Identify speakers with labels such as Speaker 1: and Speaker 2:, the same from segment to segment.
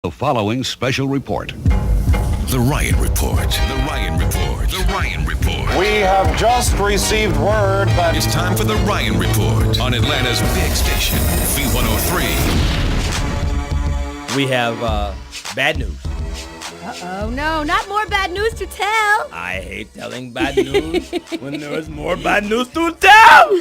Speaker 1: The following special report.
Speaker 2: The Ryan Report. The Ryan Report. The Ryan Report.
Speaker 3: We have just received word that
Speaker 2: It's time for the Ryan Report on Atlanta's big station, V103.
Speaker 4: We have bad news.
Speaker 5: Oh no, not more bad news to tell.
Speaker 4: I hate telling bad news when there's more bad news to tell.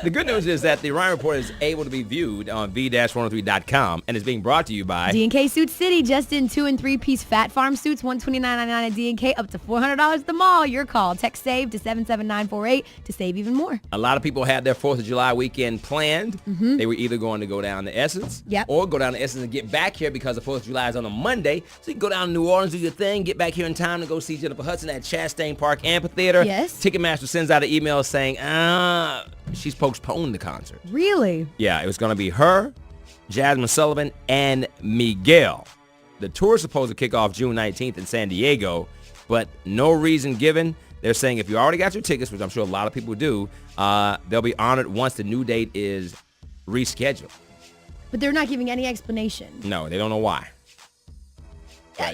Speaker 4: The good news is that the Ryan Report is able to be viewed on v-103.com and is being brought to you by
Speaker 5: D&K Suit City, just in 2- and 3-piece Fat Farm suits, $129.99 at D&K, up to $400 at the mall. Your call. Text SAVE to 77948 to save even more.
Speaker 4: A lot of people had their 4th of July weekend planned. They were either going to go down to Essence or go down to Essence and get back here because the 4th of July is on a Monday. So you can go down to New Orleans, do your thing, get back here in time to go see Jennifer Hudson at Chastain Park Amphitheater.
Speaker 5: Yes.
Speaker 4: Ticketmaster sends out an email saying, she's postponed the concert.
Speaker 5: Really?
Speaker 4: Yeah, it was going to be her, Jasmine Sullivan, and Miguel. The tour is supposed to kick off June 19th in San Diego, but no reason given. They're saying if you already got your tickets, which I'm sure a lot of people do, they'll be honored once the new date is rescheduled.
Speaker 5: But they're not giving any explanation.
Speaker 4: No, they don't know why.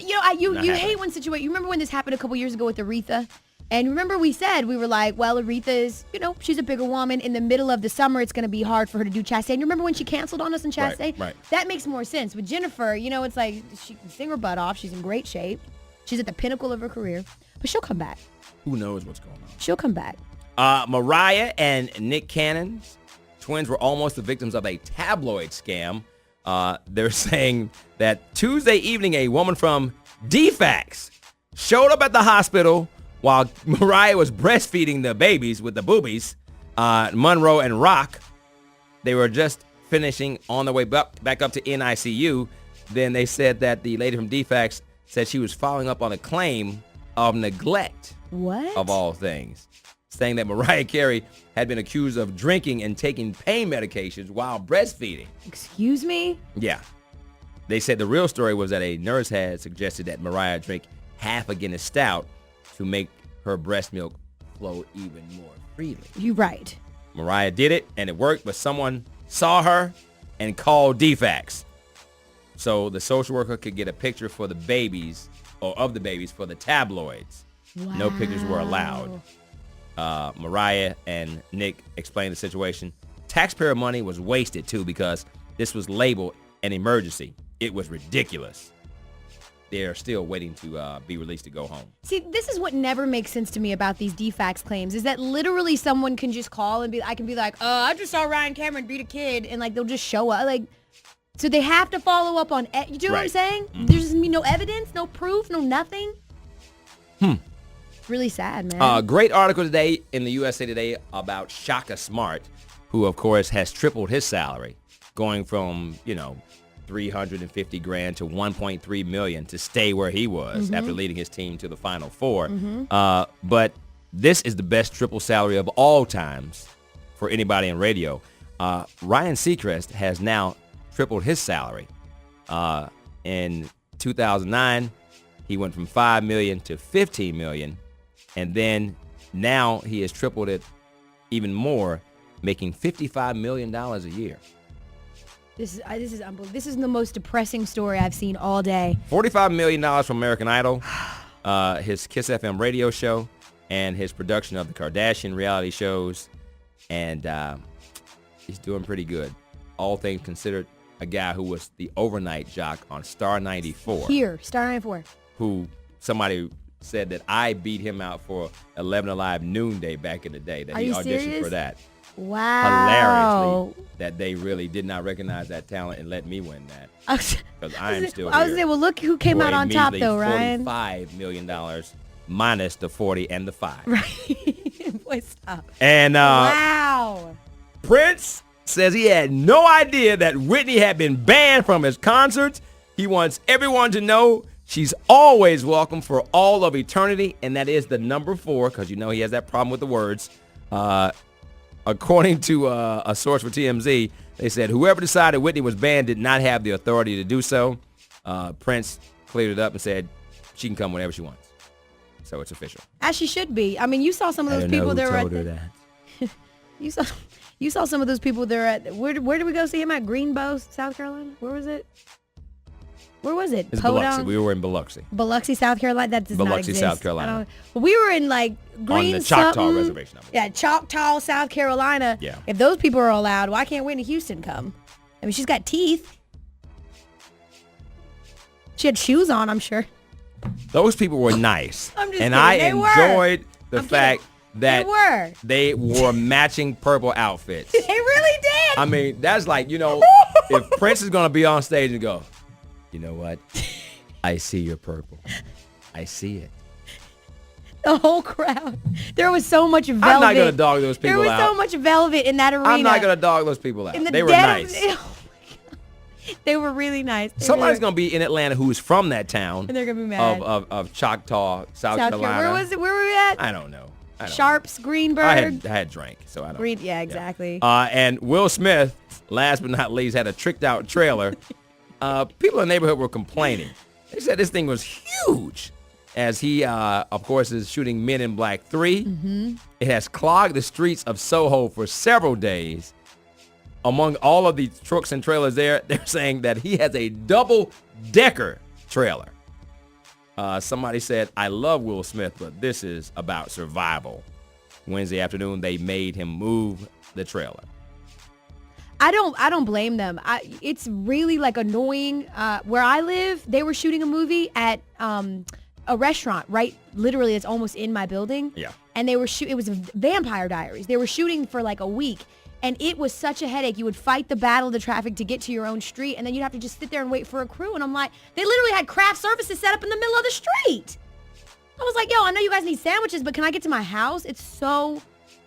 Speaker 5: You hate when you remember when this happened a couple years ago with Aretha? And remember we said, we were like, well, Aretha is, she's a bigger woman. In the middle of the summer, it's going to be hard for her to do Chastain. You remember when she canceled on us in Chastain?
Speaker 4: Right.
Speaker 5: That makes more sense. With Jennifer, it's like she can sing her butt off. She's in great shape. She's at the pinnacle of her career. But she'll come back.
Speaker 4: Who knows what's going on?
Speaker 5: She'll come back.
Speaker 4: Mariah and Nick Cannon's twins were almost the victims of a tabloid scam. They're saying that Tuesday evening, a woman from DFAX showed up at the hospital while Mariah was breastfeeding the babies with the boobies, Monroe and Rock. They were just finishing on their way back up to NICU. Then they said that the lady from DFAX said she was following up on a claim of neglect.
Speaker 5: What?
Speaker 4: Of all things. Saying that Mariah Carey had been accused of drinking and taking pain medications while breastfeeding.
Speaker 5: Excuse me?
Speaker 4: Yeah. They said the real story was that a nurse had suggested that Mariah drink half a Guinness Stout to make her breast milk flow even more freely.
Speaker 5: You're right.
Speaker 4: Mariah did it, and it worked, but someone saw her and called DFAX. So the social worker could get a picture for the babies, or of the babies, for the tabloids.
Speaker 5: Wow.
Speaker 4: No pictures were allowed. Mariah and Nick explained the situation. Taxpayer money was wasted, too, because this was labeled an emergency. It was ridiculous. They're still waiting to be released to go home.
Speaker 5: See, this is what never makes sense to me about these DFAX claims, is that literally someone can just call and I can be like, I just saw Ryan Cameron beat a kid, and they'll just show up. So they have to follow up on, you know what I'm saying? Mm-hmm. There's no evidence, no proof, no nothing. It's really sad, man.
Speaker 4: Great article today in the USA Today about Shaka Smart, who, of course, has tripled his salary, going from, $350,000 to $1.3 million to stay where he was after leading his team to the Final Four. But this is the best triple salary of all times for anybody in radio. Ryan Seacrest has now tripled his salary. In 2009, he went from $5 million to $15 million, and then now he has tripled it even more, making $55 million a year.
Speaker 5: This is unbelievable. This is the most depressing story I've seen all day.
Speaker 4: $45 million from American Idol, his Kiss FM radio show, and his production of the Kardashian reality shows. And he's doing pretty good. All things considered, a guy who was the overnight jock on Star 94.
Speaker 5: Here, Star 94.
Speaker 4: Who somebody said that I beat him out for 11 Alive Noonday back in the day, that he auditioned
Speaker 5: serious?
Speaker 4: for that.
Speaker 5: Wow.
Speaker 4: Hilariously, that they really did not recognize that talent and let me win that. Because I am still
Speaker 5: I was
Speaker 4: here.
Speaker 5: saying, well, look who came out on top, though, Ryan.
Speaker 4: $45 million minus the 40 and the 5.
Speaker 5: Right. Boy, stop.
Speaker 4: And
Speaker 5: wow.
Speaker 4: Prince says he had no idea that Whitney had been banned from his concerts. He wants everyone to know she's always welcome for all of eternity, and that is the number 4, because he has that problem with the words. According to a source for TMZ, they said whoever decided Whitney was banned did not have the authority to do so. Prince cleared it up and said she can come whenever she wants. So it's official.
Speaker 5: As she should be. I mean, you saw some of those people that were at
Speaker 4: that.
Speaker 5: You saw some of those people there at where did we go see him at? Greenbow, South Carolina? Where was it? Where was it?
Speaker 4: It's
Speaker 5: Podunk?
Speaker 4: Biloxi. We were in Biloxi.
Speaker 5: Biloxi, South Carolina. That does not
Speaker 4: Biloxi,
Speaker 5: exist.
Speaker 4: South Carolina.
Speaker 5: I don't- Well, we were in like Green
Speaker 4: On the Choctaw
Speaker 5: something.
Speaker 4: Reservation, I believe.
Speaker 5: Yeah, Choctaw, South Carolina.
Speaker 4: Yeah.
Speaker 5: If those people are allowed, why can't Whitney Houston come? I mean, she's got teeth. She had shoes on, I'm sure.
Speaker 4: Those people were nice.
Speaker 5: I'm just
Speaker 4: and
Speaker 5: kidding.
Speaker 4: I
Speaker 5: They were.
Speaker 4: enjoyed the
Speaker 5: I'm
Speaker 4: fact that
Speaker 5: They were.
Speaker 4: they wore matching purple outfits.
Speaker 5: They really did.
Speaker 4: I mean, that's like, if Prince is going to be on stage and go, you know what? I see your purple. I see it.
Speaker 5: The whole crowd. There was so much velvet.
Speaker 4: I'm not going to dog those people
Speaker 5: There was
Speaker 4: out.
Speaker 5: so much velvet in that arena.
Speaker 4: I'm not going to dog those people out.
Speaker 5: In the
Speaker 4: They were
Speaker 5: dead
Speaker 4: nice.
Speaker 5: Of, oh my God. They were really nice.
Speaker 4: Somebody's going to be in Atlanta who's from that town.
Speaker 5: And they're gonna be mad.
Speaker 4: Of Choctaw, South
Speaker 5: Carolina.
Speaker 4: Carolina.
Speaker 5: Where was it? Where were we at?
Speaker 4: I don't know.
Speaker 5: Sharps, Greenberg.
Speaker 4: I had drank, so I don't know.
Speaker 5: Yeah, exactly.
Speaker 4: And Will Smith, last but not least, had a tricked out trailer. People in the neighborhood were complaining. They said this thing was huge, as he, of course, is shooting Men in Black 3. Mm-hmm. It has clogged the streets of Soho for several days. Among all of the trucks and trailers there, they're saying that he has a double-decker trailer. Somebody said, I love Will Smith, but this is about survival. Wednesday afternoon, they made him move the trailer.
Speaker 5: I don't blame them. It's really like annoying. Where I live, they were shooting a movie at a restaurant, right? Literally, it's almost in my building.
Speaker 4: Yeah.
Speaker 5: And they were it was Vampire Diaries. They were shooting for like a week. And it was such a headache. You would fight the battle of the traffic to get to your own street, and then you'd have to just sit there and wait for a crew. And I'm like, they literally had craft services set up in the middle of the street. I was like, yo, I know you guys need sandwiches, but can I get to my house? It's so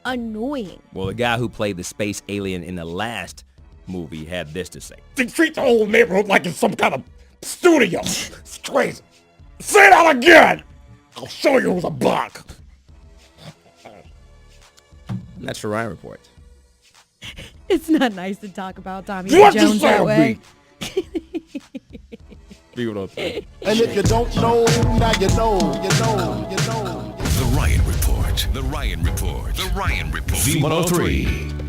Speaker 5: annoying.
Speaker 4: Well, the guy who played the space alien in the last movie had this to say.
Speaker 6: They treat the whole neighborhood like it's some kind of studio. It's crazy. Say that again. I'll show you who's a buck.
Speaker 4: And that's your Ryan Report.
Speaker 5: It's not nice to talk about Tommy
Speaker 6: What
Speaker 5: Lee
Speaker 6: you
Speaker 5: Jones
Speaker 6: say,
Speaker 5: that way.
Speaker 4: People don't think.
Speaker 3: And if you don't know, now you know.
Speaker 2: The Ryan Report. The Ryan Report. The Ryan Report.
Speaker 1: Z103.